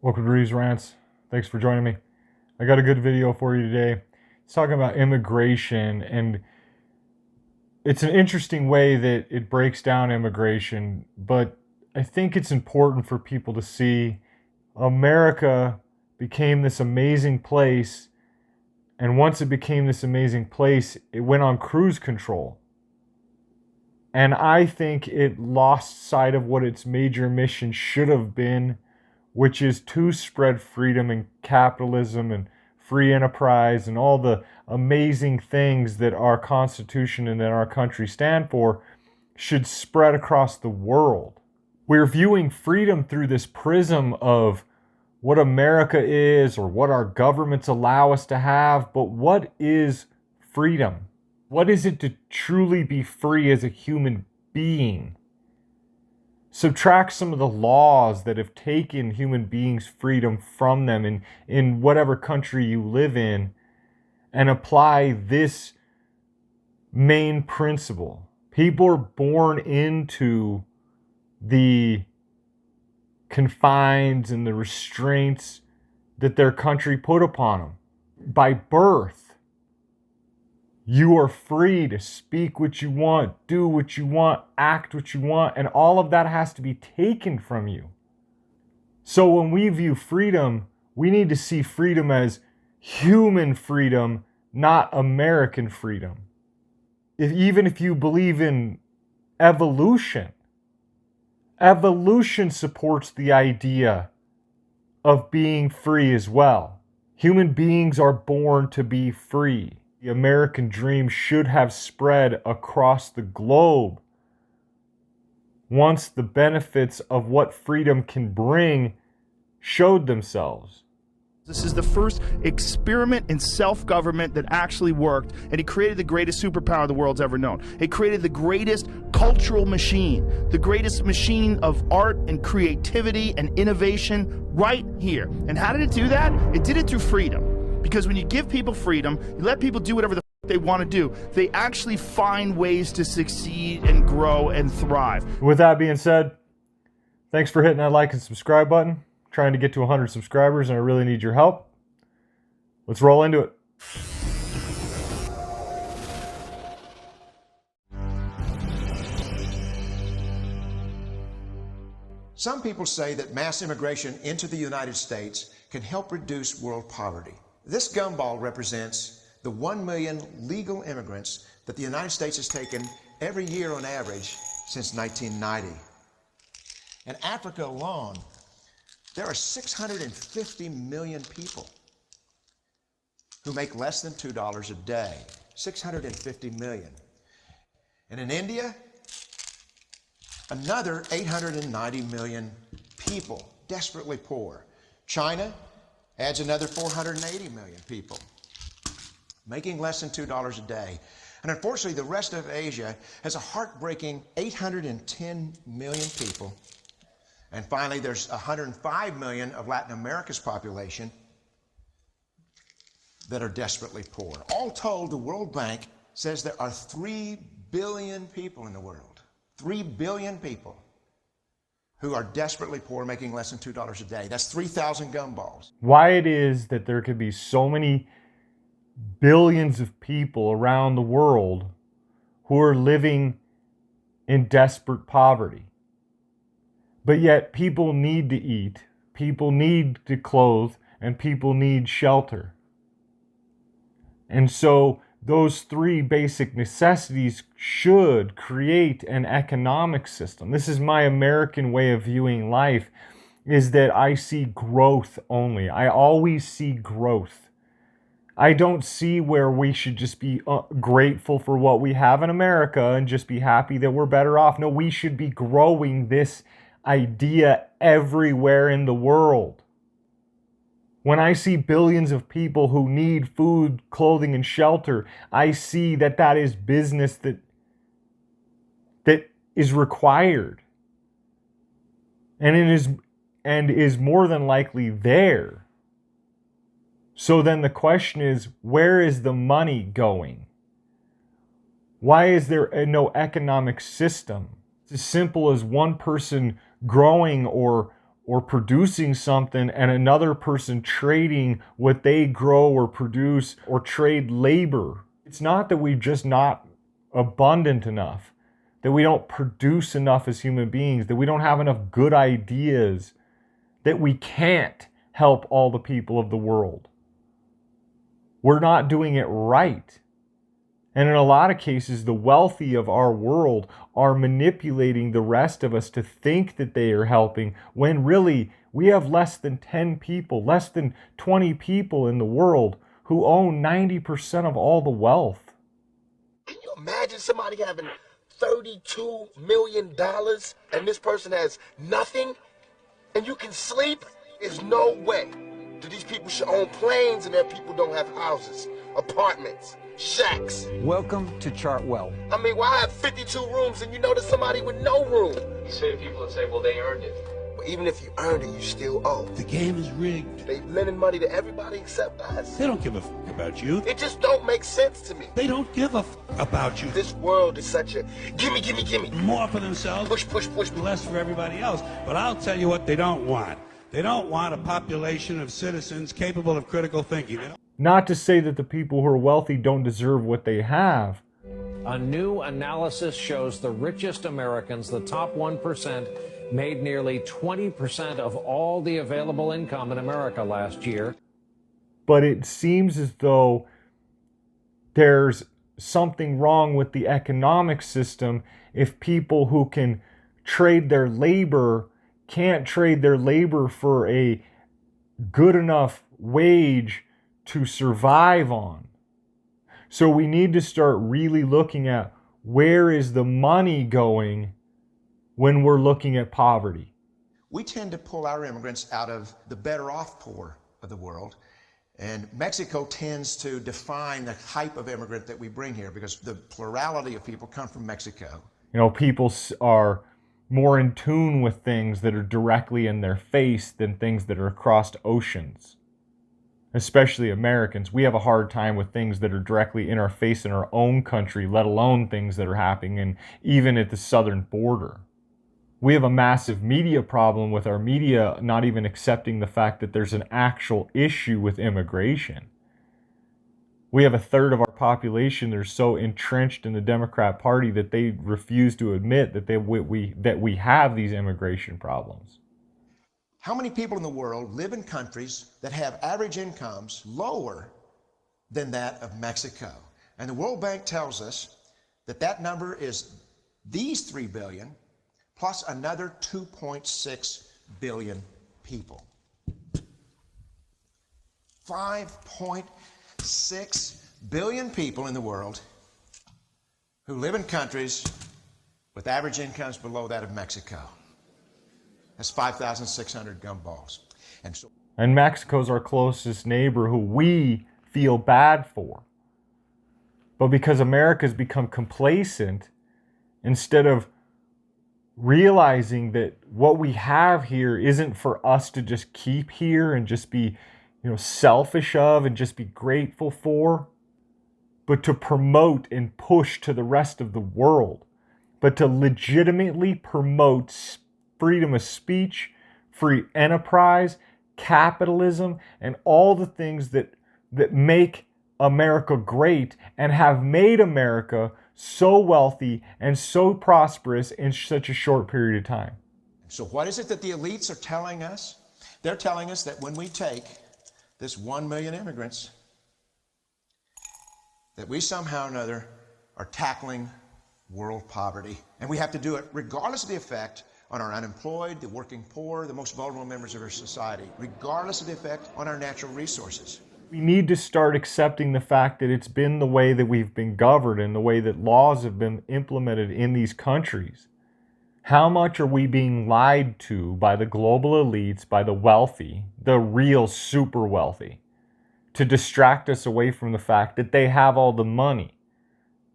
Welcome to Reeves Rants. Thanks for joining me. I got a good video for you today. It's talking about immigration, and it's an interesting way that it breaks down immigration, but I think it's important for people to see America became this amazing place, and once it became this amazing place, it went on cruise control. And I think it lost sight of what its major mission should have been, which is to spread freedom and capitalism and free enterprise and all the amazing things that our Constitution and that our country stand for should spread across the world. We're viewing freedom through this prism of what America is or what our governments allow us to have, but what is freedom? What is it to truly be free as a human being? Subtract some of the laws that have taken human beings' freedom from them in whatever country you live in, and apply this main principle. People are born into the confines and the restraints that their country put upon them. By birth, you are free to speak what you want, do what you want, act what you want, and all of that has to be taken from you. So when we view freedom, we need to see freedom as human freedom, not American freedom. Even if you believe in evolution, evolution supports the idea of being free as well. Human beings are born to be free. The American dream should have spread across the globe once the benefits of what freedom can bring showed themselves. This is the first experiment in self-government that actually worked, and it created the greatest superpower the world's ever known. It created the greatest cultural machine, the greatest machine of art and creativity and innovation right here. And how did it do that? It did it through freedom. Because when you give people freedom, you let people do whatever the they want to do, they actually find ways to succeed and grow and thrive. With that being said, thanks for hitting that like and subscribe button. I'm trying to get to 100 subscribers, and I really need your help. Let's roll into it. Some people say that mass immigration into the United States can help reduce world poverty. This gumball represents the 1 million legal immigrants that the United States has taken every year on average since 1990. In Africa alone, there are 650 million people who make less than $2 a day. 650 million. And in India, another 890 million people, desperately poor. China adds another 480 million people, making less than $2 a day. And unfortunately, the rest of Asia has a heartbreaking 810 million people. And finally, there's 105 million of Latin America's population that are desperately poor. All told, the World Bank says there are 3 billion people in the world. 3 billion people who are desperately poor, making less than $2 a day. That's 3,000 gumballs. Why it is that there could be so many billions of people around the world who are living in desperate poverty. But yet people need to eat, people need to clothe, and people need shelter. And so those three basic necessities should create an economic system. This is my American way of viewing life, is that I see growth only. I always see growth. I don't see where we should just be grateful for what we have in America and just be happy that we're better off. No, we should be growing this idea everywhere in the world. When I see billions of people who need food, clothing, and shelter, I see that that is business that is required. And it is more than likely there. So then the question is, where is the money going? Why is there no economic system? It's as simple as one person growing or or producing something and another person trading what they grow or produce or trade labor. It's not that we're just not abundant enough, that we don't produce enough as human beings, that we don't have enough good ideas, that we can't help all the people of the world. We're not doing it right. And in a lot of cases, the wealthy of our world are manipulating the rest of us to think that they are helping, when really we have less than 10 people, less than 20 people in the world who own 90% of all the wealth. Can you imagine somebody having $32 million and this person has nothing and you can sleep? There's no way that these people should own planes and their people don't have houses, apartments, shacks. Welcome to Chartwell. I mean, why have 52 rooms and you know there's somebody with no room? You say to people and say, well, they earned it. But even if you earned it, you still owe. The game is rigged. They lending money to everybody except us. They don't give a about you. It just don't make sense to me. They don't give a about you. This world is such a gimme, gimme, gimme. More for themselves. Push, push, push. Less for everybody else. But I'll tell you what they don't want. They don't want a population of citizens capable of critical thinking. Not to say that the people who are wealthy don't deserve what they have. A new analysis shows the richest Americans, the top 1%, made nearly 20% of all the available income in America last year. But it seems as though there's something wrong with the economic system if people who can trade their labor can't trade their labor for a good enough wage to survive on. So we need to start really looking at where is the money going when we're looking at poverty. We tend to pull our immigrants out of the better off poor of the world. And Mexico tends to define the type of immigrant that we bring here because the plurality of people come from Mexico. You know, people are more in tune with things that are directly in their face than things that are across oceans. Especially Americans. We have a hard time with things that are directly in our face in our own country, let alone things that are happening even at the southern border. We have a massive media problem with our media not even accepting the fact that there's an actual issue with immigration. We have a third of our population that are so entrenched in the Democrat Party that they refuse to admit that we have these immigration problems. How many people in the world live in countries that have average incomes lower than that of Mexico? And the World Bank tells us that that number is these 3 billion plus another 2.6 billion people. 5.6 billion people in the world who live in countries with average incomes below that of Mexico. That's 5,600 gumballs. And Mexico's our closest neighbor who we feel bad for. But because America's become complacent, instead of realizing that what we have here isn't for us to just keep here and just be, selfish of and just be grateful for, but to promote and push to the rest of the world, but to legitimately promote freedom of speech, free enterprise, capitalism, and all the things that make America great and have made America so wealthy and so prosperous in such a short period of time. So what is it that the elites are telling us? They're telling us that when we take this 1 million immigrants, that we somehow or another are tackling world poverty. And we have to do it regardless of the effect on our unemployed, the working poor, the most vulnerable members of our society, regardless of the effect on our natural resources. We need to start accepting the fact that it's been the way that we've been governed and the way that laws have been implemented in these countries. How much are we being lied to by the global elites, by the wealthy, the real super wealthy, to distract us away from the fact that they have all the money?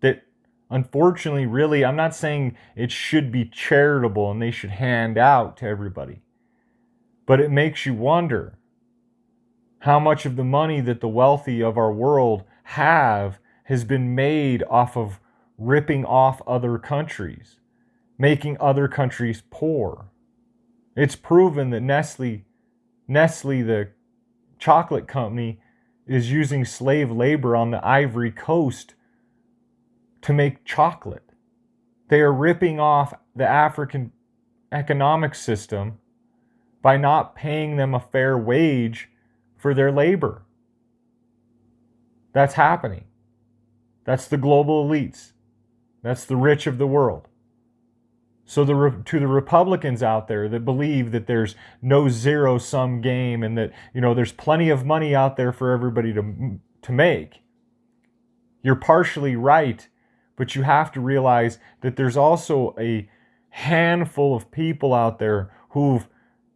That unfortunately, really, I'm not saying it should be charitable and they should hand out to everybody, but it makes you wonder how much of the money that the wealthy of our world have has been made off of ripping off other countries, making other countries poor. It's proven that Nestle, the chocolate company, is using slave labor on the Ivory Coast to make chocolate. They are ripping off the African economic system by not paying them a fair wage for their labor. That's happening. That's the global elites. That's the rich of the world. So to the Republicans out there that believe that there's no zero-sum game and that, there's plenty of money out there for everybody to make, you're partially right, but you have to realize that there's also a handful of people out there who've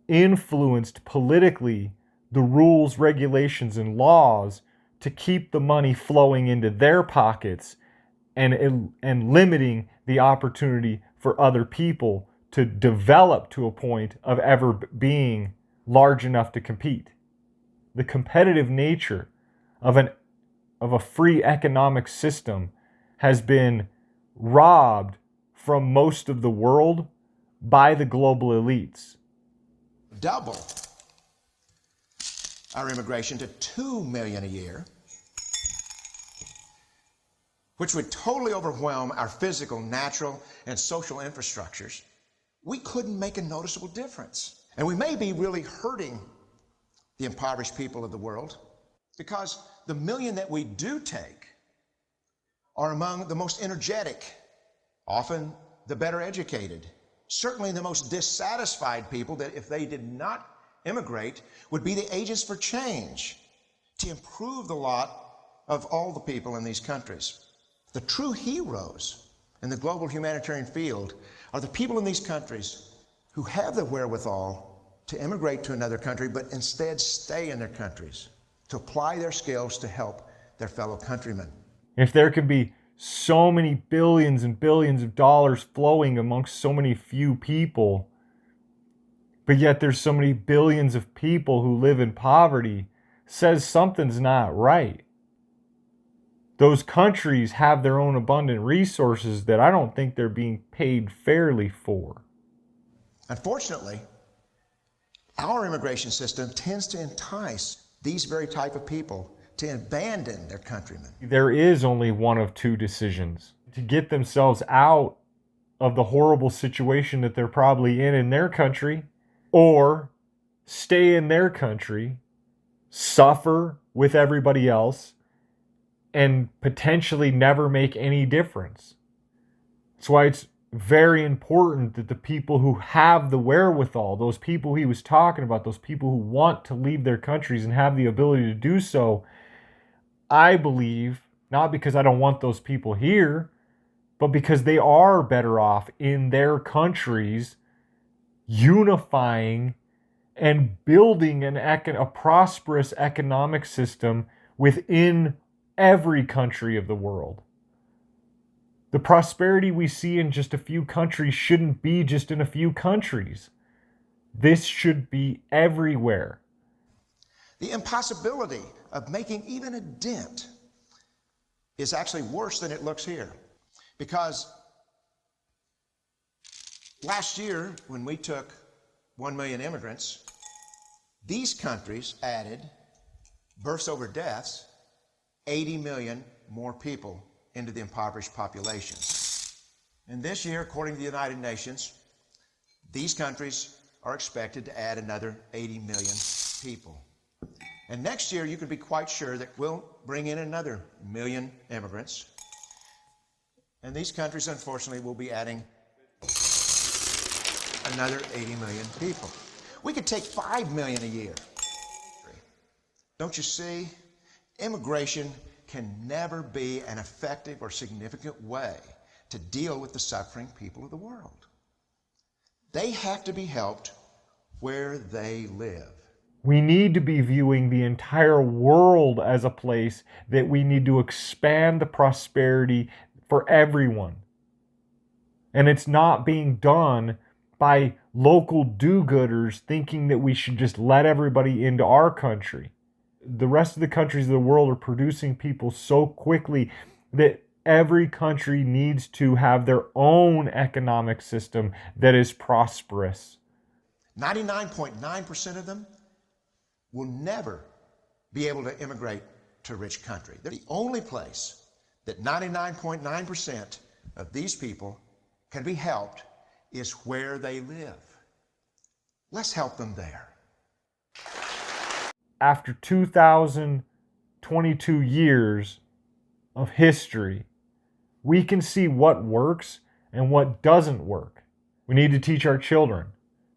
influenced politically the rules, regulations, and laws to keep the money flowing into their pockets and limiting the opportunity for other people to develop to a point of ever being large enough to compete. The competitive nature of a free economic system has been robbed from most of the world by the global elites. Double our immigration to 2 million a year, which would totally overwhelm our physical, natural, and social infrastructures, we couldn't make a noticeable difference. And we may be really hurting the impoverished people of the world because the million that we do take are among the most energetic, often the better educated, certainly the most dissatisfied people that if they did not immigrate would be the agents for change to improve the lot of all the people in these countries. The true heroes in the global humanitarian field are the people in these countries who have the wherewithal to immigrate to another country, but instead stay in their countries to apply their skills to help their fellow countrymen. If there could be so many billions and billions of dollars flowing amongst so many few people, but yet there's so many billions of people who live in poverty, says something's not right. Those countries have their own abundant resources that I don't think they're being paid fairly for. Unfortunately, our immigration system tends to entice these very type of people to abandon their countrymen. There is only one of two decisions: to get themselves out of the horrible situation that they're probably in their country, or stay in their country, suffer with everybody else, and potentially never make any difference. That's why it's very important that the people who have the wherewithal, those people he was talking about, those people who want to leave their countries and have the ability to do so, I believe, not because I don't want those people here, but because they are better off in their countries, unifying and building a prosperous economic system within every country of the world. The prosperity we see in just a few countries shouldn't be just in a few countries. This should be everywhere. The impossibility of making even a dent is actually worse than it looks here. Because last year, when we took 1 million immigrants, these countries added, births over deaths, 80 million more people into the impoverished population. And this year, according to the United Nations, these countries are expected to add another 80 million people. And next year, you can be quite sure that we'll bring in another million immigrants. And these countries, unfortunately, will be adding another 80 million people. We could take 5 million a year. Don't you see? Immigration can never be an effective or significant way to deal with the suffering people of the world. They have to be helped where they live. We need to be viewing the entire world as a place that we need to expand the prosperity for everyone. And it's not being done by local do-gooders thinking that we should just let everybody into our country. The rest of the countries of the world are producing people so quickly that every country needs to have their own economic system that is prosperous. 99.9% of them will never be able to immigrate to a rich country. The only place that 99.9% of these people can be helped is where they live. Let's help them there. After 2022 years of history, we can see what works and what doesn't work. We need to teach our children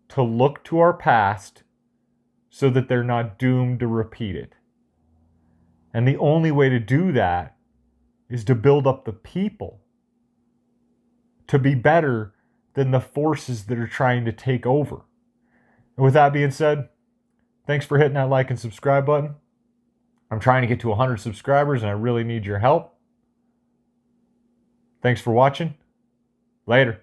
to look to our past so that they're not doomed to repeat it. And the only way to do that is to build up the people to be better than the forces that are trying to take over. And with that being said, thanks for hitting that like and subscribe button. I'm trying to get to 100 subscribers and I really need your help. Thanks for watching. Later.